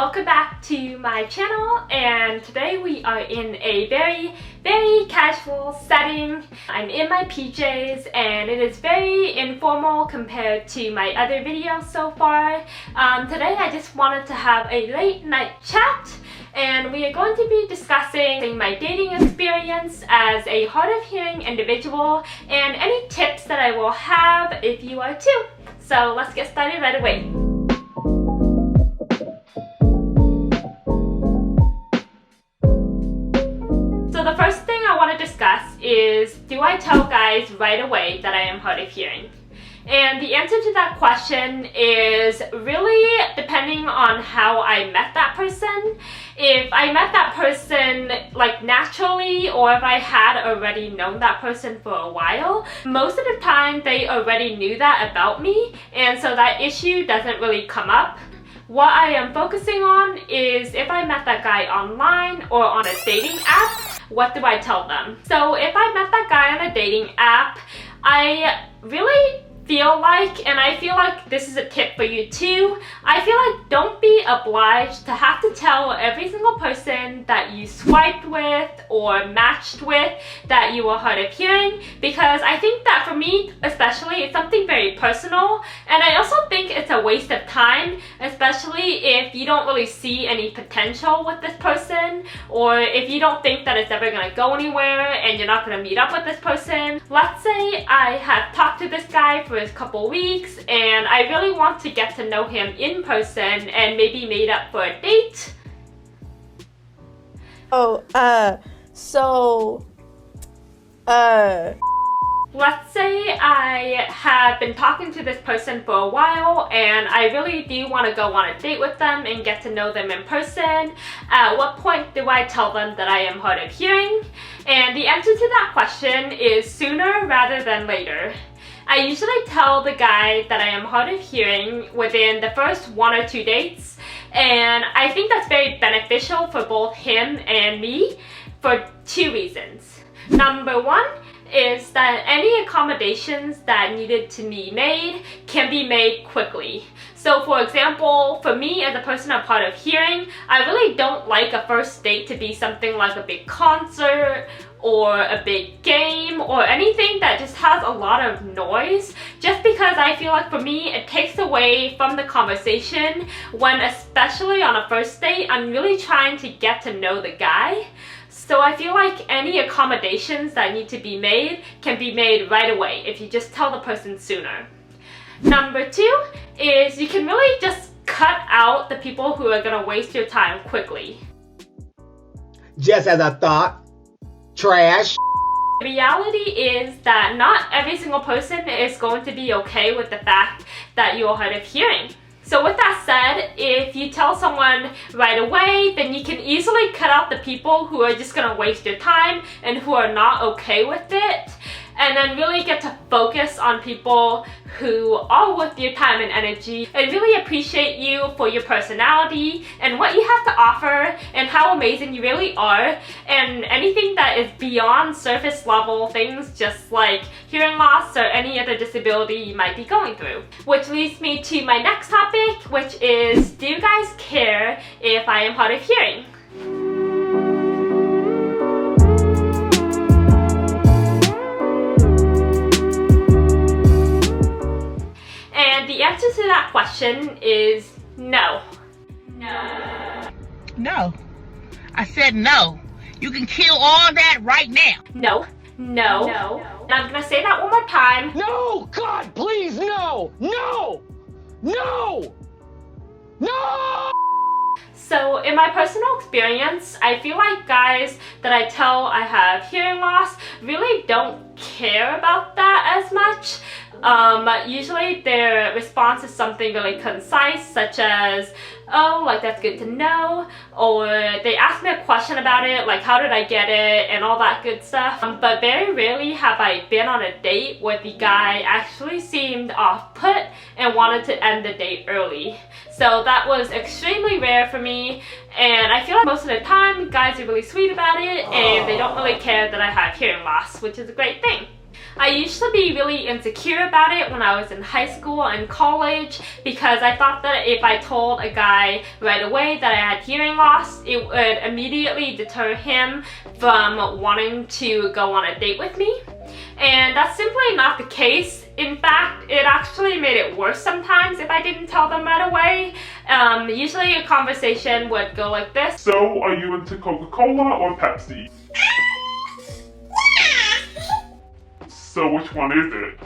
welcome back to my channel, and today we are in a very casual setting. I'm in my PJs and it is very informal compared to my other videos so far. Today I just wanted to have a late night chat, and we are going to be discussing my dating experience as a hard of hearing individual and any tips that I will have if you are too. So let's get started right away. So the first thing I want to discuss is, do I tell guys right away that I am hard of hearing? And the answer to that question is really depending on how I met that person. If I met that person like naturally, or if I had already known that person for a while, most of the time they already knew that about me, and so that issue doesn't really come up. What I am focusing on is if I met that guy online or on a dating app, what do I tell them? So if I met that guy on a dating app, I really feel like, and I feel like this is a tip for you too, I feel like don't be obliged to have to tell every single person that you swiped with or matched with that you are hard of hearing, because I think that for me especially, it's something very personal, and I also think it's a waste of time, especially if you don't really see any potential with this person, or if you don't think that it's ever going to go anywhere and you're not going to meet up with this person. Let's say I have talked to this guy for a couple weeks and I really want to get to know him in person and maybe meet up for a date. Let's say I have been talking to this person for a while and I really do want to go on a date with them and get to know them in person. At what point do I tell them that I am hard of hearing? And the answer to that question is sooner rather than later. I usually tell the guy that I am hard of hearing within the first 1 or 2 dates, and I think that's very beneficial for both him and me for 2 reasons. Number 1 is that any accommodations that needed to be made can be made quickly. So for example, for me as a person of hard of hearing, I really don't like a first date to be something like a big concert or a big game or anything that just has a lot of noise, just because I feel like for me it takes away from the conversation when, especially on a first date, I'm really trying to get to know the guy. So I feel like any accommodations that need to be made can be made right away if you just tell the person sooner. Number 2 is you can really just cut out the people who are gonna waste your time quickly. Just as a thought. Trash. The reality is that not every single person is going to be okay with the fact that you are hard of hearing. So with that said, if you tell someone right away, then you can easily cut out the people who are just gonna waste your time and who are not okay with it, and then really get to focus on people who are worth your time and energy and really appreciate you for your personality and what you have to offer and how amazing you really are, and anything that is beyond surface level things just like hearing loss or any other disability you might be going through. Which leads me to my next topic, which is, do you guys care if I am hard of hearing? The answer to that question is no. No. I said no. You can kill all that right now. No. And I'm gonna say that one more time. No! God, please, no! No! No! No! So in my personal experience, I feel like guys that I tell I have hearing loss really don't care about that as much. Usually their response is something really concise, such as, oh, like that's good to know, or they ask me a question about it, like how did I get it, and all that good stuff. But very rarely have I been on a date where the guy actually seemed off-put and wanted to end the date early. So that was extremely rare for me, and I feel like most of the time guys are really sweet about it and they don't really care that I have hearing loss, which is a great thing. I used to be really insecure about it when I was in high school and college because I thought that if I told a guy right away that I had hearing loss, it would immediately deter him from wanting to go on a date with me. And that's simply not the case. In fact, it actually made it worse sometimes if I didn't tell them right away. Usually a conversation would go like this. So, are you into Coca-Cola or Pepsi? So which one is it?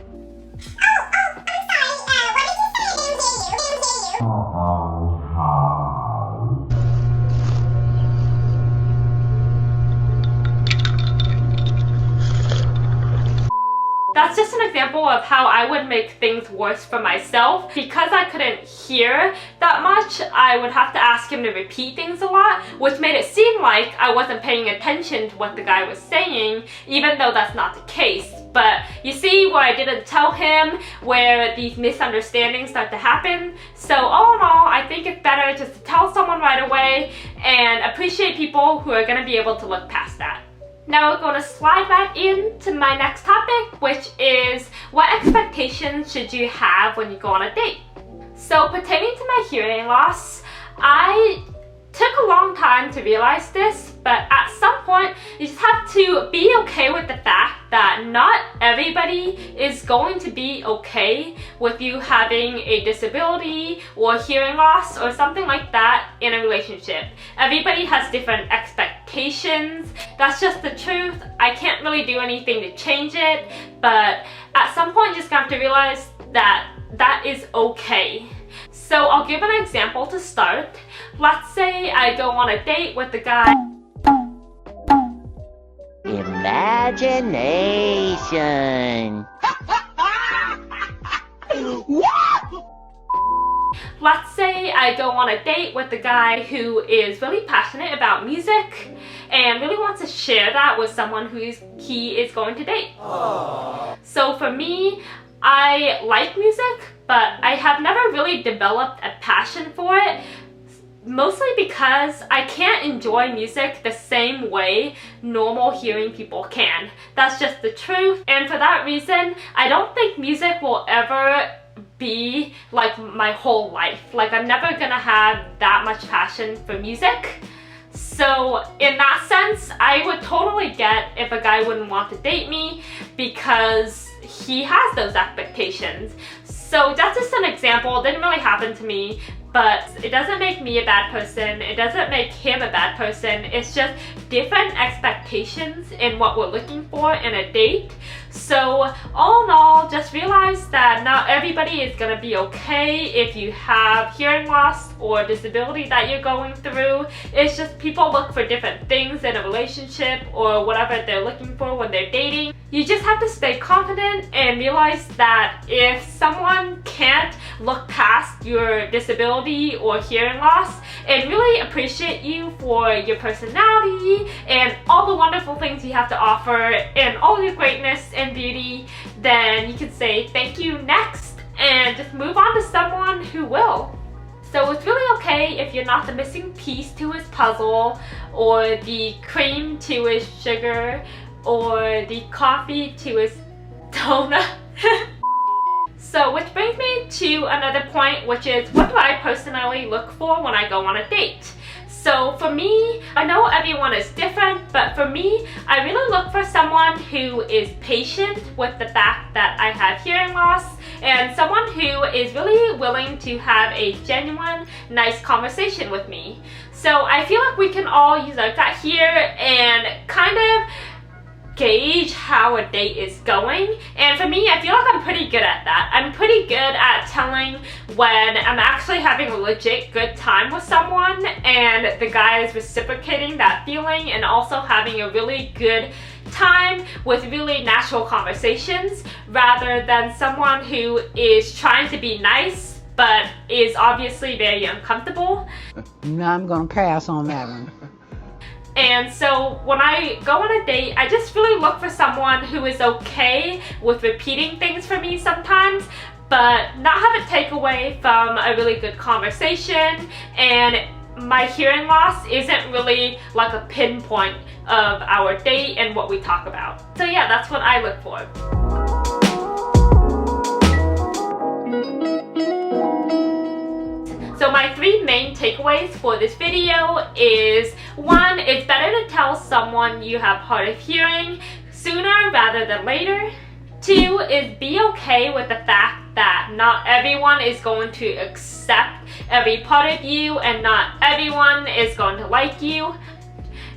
That's just an example of how I would make things worse for myself. Because I couldn't hear that much, I would have to ask him to repeat things a lot, which made it seem like I wasn't paying attention to what the guy was saying, even though that's not the case. But you see where I didn't tell him, where these misunderstandings start to happen. So all in all, I think it's better just to tell someone right away and appreciate people who are going to be able to look past that. Now we're going to slide right into my next topic, which is what expectations should you have when you go on a date? So pertaining to my hearing loss, I took a long time to realize this, but at some point you just have to be okay with the fact that not everybody is going to be okay with you having a disability or hearing loss or something like that in a relationship. Everybody has different expectations. That's just the truth. I can't really do anything to change it, but at some point you just have to realize that that is okay. So I'll give an example to start. Let's say I go on a date with a guy. Imagination. Let's say I go on a date with a guy who is really passionate about music and really wants to share that with someone who he is going to date. Aww. So for me, I like music, but I have never really developed a passion for it. Mostly because I can't enjoy music the same way normal hearing people can. That's just the truth. And for that reason, I don't think music will ever be like my whole life. Like I'm never gonna have that much passion for music. So in that sense, I would totally get if a guy wouldn't want to date me because he has those expectations. So that's just an example. It didn't really happen to me, but it doesn't make me a bad person. It doesn't make him a bad person. It's just different expectations in what we're looking for in a date. So all in all, just realize that not everybody is gonna be okay if you have hearing loss or disability that you're going through. It's just people look for different things in a relationship or whatever they're looking for when they're dating. You just have to stay confident and realize that if someone can't look past your disability or hearing loss and really appreciate you for your personality and all the wonderful things you have to offer and all your greatness and beauty, then you can say thank you next and just move on to someone who will. So it's really okay if you're not the missing piece to his puzzle or the cream to his sugar or the coffee to his donut. So which brings me to another point, which is what do I personally look for when I go on a date? So for me, I know everyone is different, but for me, I really look for someone who is patient with the fact that I have hearing loss and someone who is really willing to have a genuine, nice conversation with me. So I feel like we can all use our gut here and kind of gauge how a date is going, and for me I feel like I'm pretty good at that. I'm pretty good at telling when I'm actually having a legit good time with someone and the guy is reciprocating that feeling and also having a really good time with really natural conversations rather than someone who is trying to be nice but is obviously very uncomfortable. No, I'm gonna pass on that one. And so when I go on a date, I just really look for someone who is okay with repeating things for me sometimes, but not have it take away from a really good conversation. And my hearing loss isn't really like a pinpoint of our date and what we talk about. So yeah, that's what I look for. my 3 main takeaways for this video is 1, it's better to tell someone you have hard of hearing sooner rather than later. 2 is be okay with the fact that not everyone is going to accept every part of you and not everyone is going to like you.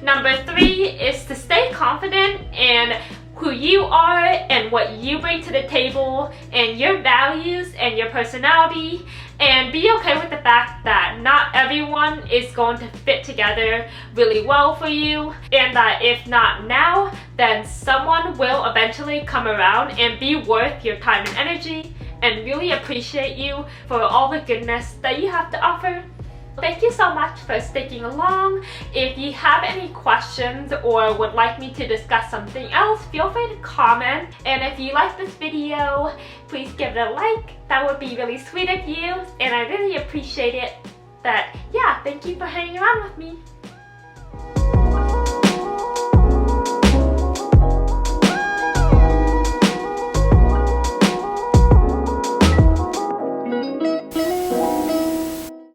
Number 3 is to stay confident in who you are and what you bring to the table and your values and your personality, and be okay with the fact that not everyone is going to fit together really well for you, and that if not now, then someone will eventually come around and be worth your time and energy and really appreciate you for all the goodness that you have to offer. Thank you so much for sticking along. If you have any questions or would like me to discuss something else, feel free to comment. And if you like this video, please give it a like. That would be really sweet of you, and I really appreciate it. Thank you for hanging around with me.